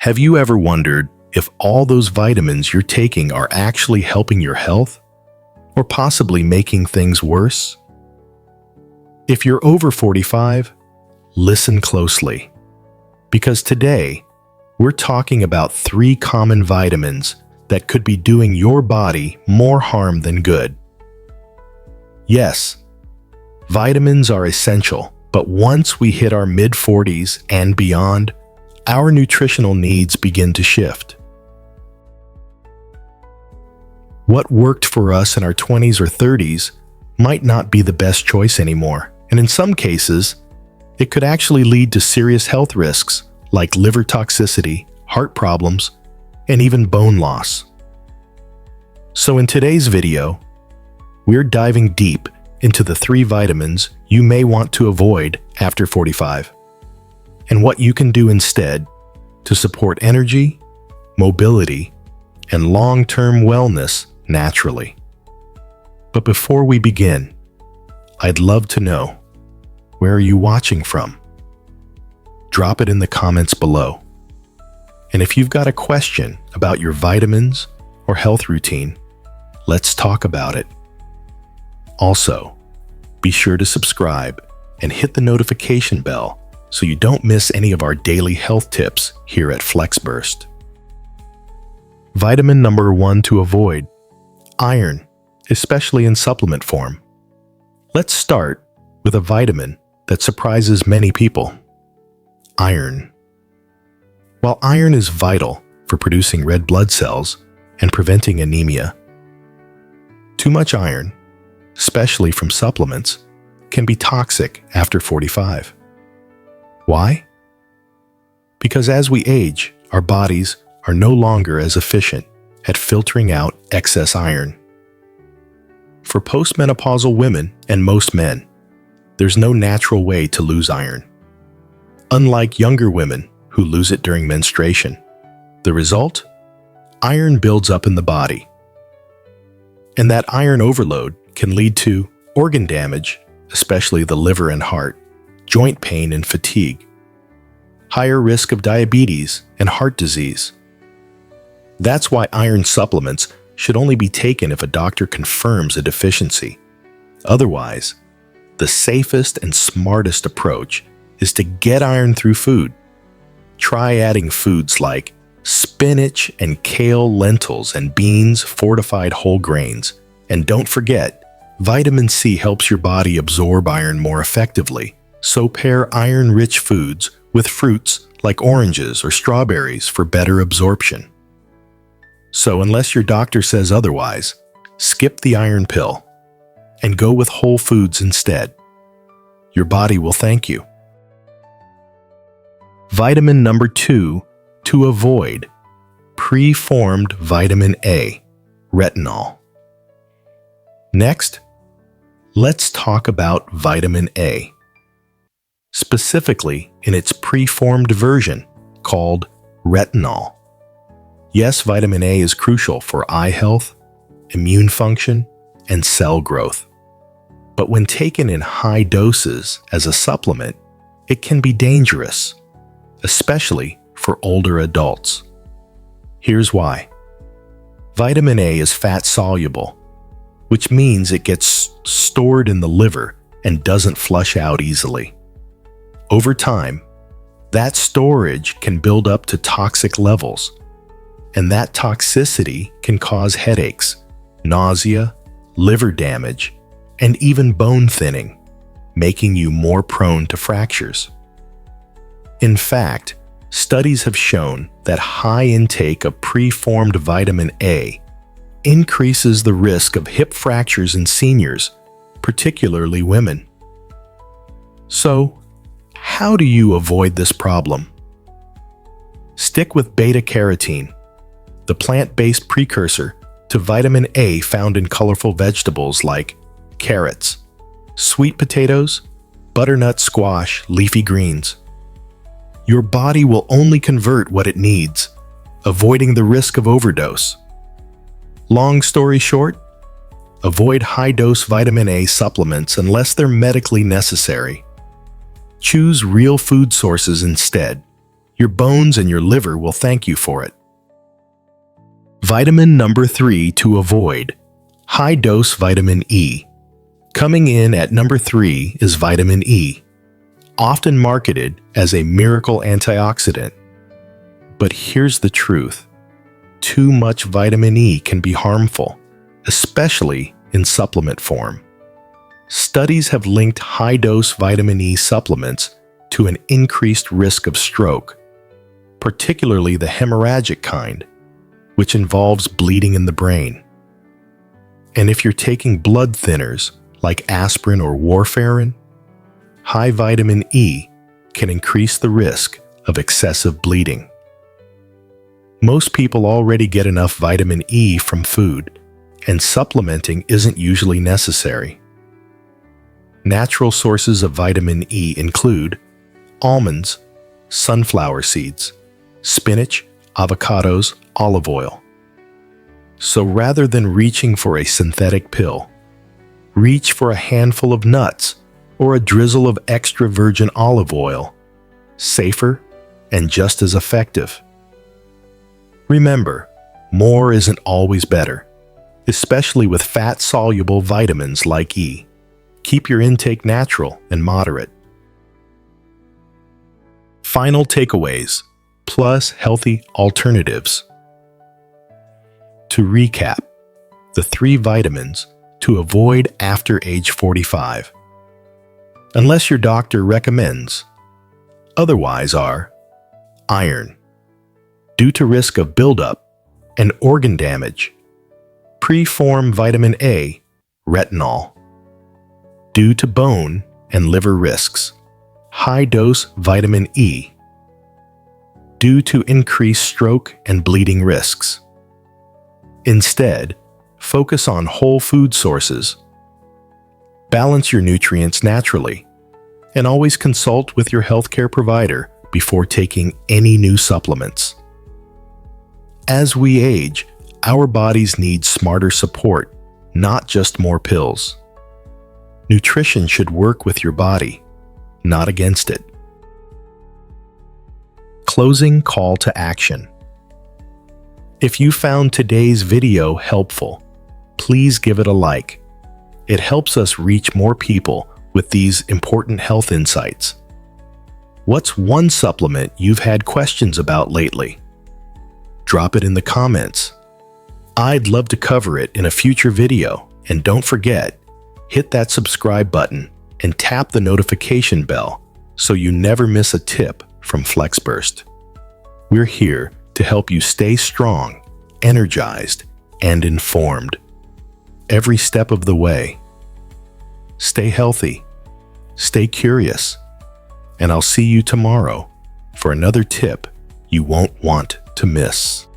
Have you ever wondered if all those vitamins you're taking are actually helping your health, or possibly making things worse? If you're over 45, listen closely, because today we're talking about 3 common vitamins that could be doing your body more harm than good. Yes, vitamins are essential, but once we hit our mid-40s and beyond, our nutritional needs begin to shift. What worked for us in our 20s or 30s might not be the best choice anymore, and in some cases, it could actually lead to serious health risks like liver toxicity, heart problems, and even bone loss. So in today's video, we're diving deep into the 3 vitamins you may want to avoid after 45, and what you can do instead to support energy, mobility, and long-term wellness naturally. But before we begin, I'd love to know, where are you watching from? Drop it in the comments below. And if you've got a question about your vitamins or health routine, let's talk about it. Also, be sure to subscribe and hit the notification bell so you don't miss any of our daily health tips here at FlexBurst. Vitamin number 1 to avoid: iron, especially in supplement form. Let's start with a vitamin that surprises many people: iron. While iron is vital for producing red blood cells and preventing anemia, too much iron, especially from supplements, can be toxic after 45. Why? Because as we age, our bodies are no longer as efficient at filtering out excess iron. For postmenopausal women and most men, there's no natural way to lose iron. Unlike younger women who lose it during menstruation, the result? Iron builds up in the body. And that iron overload can lead to organ damage, especially the liver and heart, joint pain and fatigue, higher risk of diabetes and heart disease. That's why iron supplements should only be taken if a doctor confirms a deficiency. Otherwise, the safest and smartest approach is to get iron through food. Try adding foods like spinach and kale, lentils and beans, fortified whole grains. And don't forget, vitamin C helps your body absorb iron more effectively. So pair iron-rich foods with fruits like oranges or strawberries for better absorption. So unless your doctor says otherwise, skip the iron pill and go with whole foods instead. Your body will thank you. Vitamin number 2 to avoid: preformed vitamin A, retinol. Next, let's talk about vitamin A, specifically in its preformed version called retinol. Yes, vitamin A is crucial for eye health, immune function, and cell growth. But when taken in high doses as a supplement, it can be dangerous, especially for older adults. Here's why. Vitamin A is fat-soluble, which means it gets stored in the liver and doesn't flush out easily. Over time, that storage can build up to toxic levels, and that toxicity can cause headaches, nausea, liver damage, and even bone thinning, making you more prone to fractures. In fact, studies have shown that high intake of preformed vitamin A increases the risk of hip fractures in seniors, particularly women. So, how do you avoid this problem? Stick with beta-carotene, the plant-based precursor to vitamin A found in colorful vegetables like carrots, sweet potatoes, butternut squash, leafy greens. Your body will only convert what it needs, avoiding the risk of overdose. Long story short, avoid high-dose vitamin A supplements unless they're medically necessary. Choose real food sources instead. Your bones and your liver will thank you for it. Vitamin number 3 to avoid: high-dose vitamin E. Coming in at number 3 is vitamin E, often marketed as a miracle antioxidant. But here's the truth: too much vitamin E can be harmful, especially in supplement form. Studies have linked high-dose vitamin E supplements to an increased risk of stroke, particularly the hemorrhagic kind, which involves bleeding in the brain. And if you're taking blood thinners like aspirin or warfarin, high vitamin E can increase the risk of excessive bleeding. Most people already get enough vitamin E from food, and supplementing isn't usually necessary. Natural sources of vitamin E include almonds, sunflower seeds, spinach, avocados, olive oil. So rather than reaching for a synthetic pill, reach for a handful of nuts or a drizzle of extra virgin olive oil, safer and just as effective. Remember, more isn't always better, especially with fat-soluble vitamins like E. Keep your intake natural and moderate. Final takeaways, plus healthy alternatives. To recap, the 3 vitamins to avoid after age 45, unless your doctor recommends. Otherwise are iron, due to risk of buildup and organ damage; preform vitamin A, retinol, due to bone and liver risks; high-dose vitamin E, due to increased stroke and bleeding risks. Instead, focus on whole food sources. Balance your nutrients naturally, and always consult with your healthcare provider before taking any new supplements. As we age, our bodies need smarter support, not just more pills. Nutrition should work with your body, not against it. Closing call to action. If you found today's video helpful, please give it a like. It helps us reach more people with these important health insights. What's one supplement you've had questions about lately? Drop it in the comments. I'd love to cover it in a future video, and don't forget, hit that subscribe button and tap the notification bell so you never miss a tip from FlexBurst. We're here to help you stay strong, energized, and informed every step of the way. Stay healthy, stay curious, and I'll see you tomorrow for another tip you won't want to miss.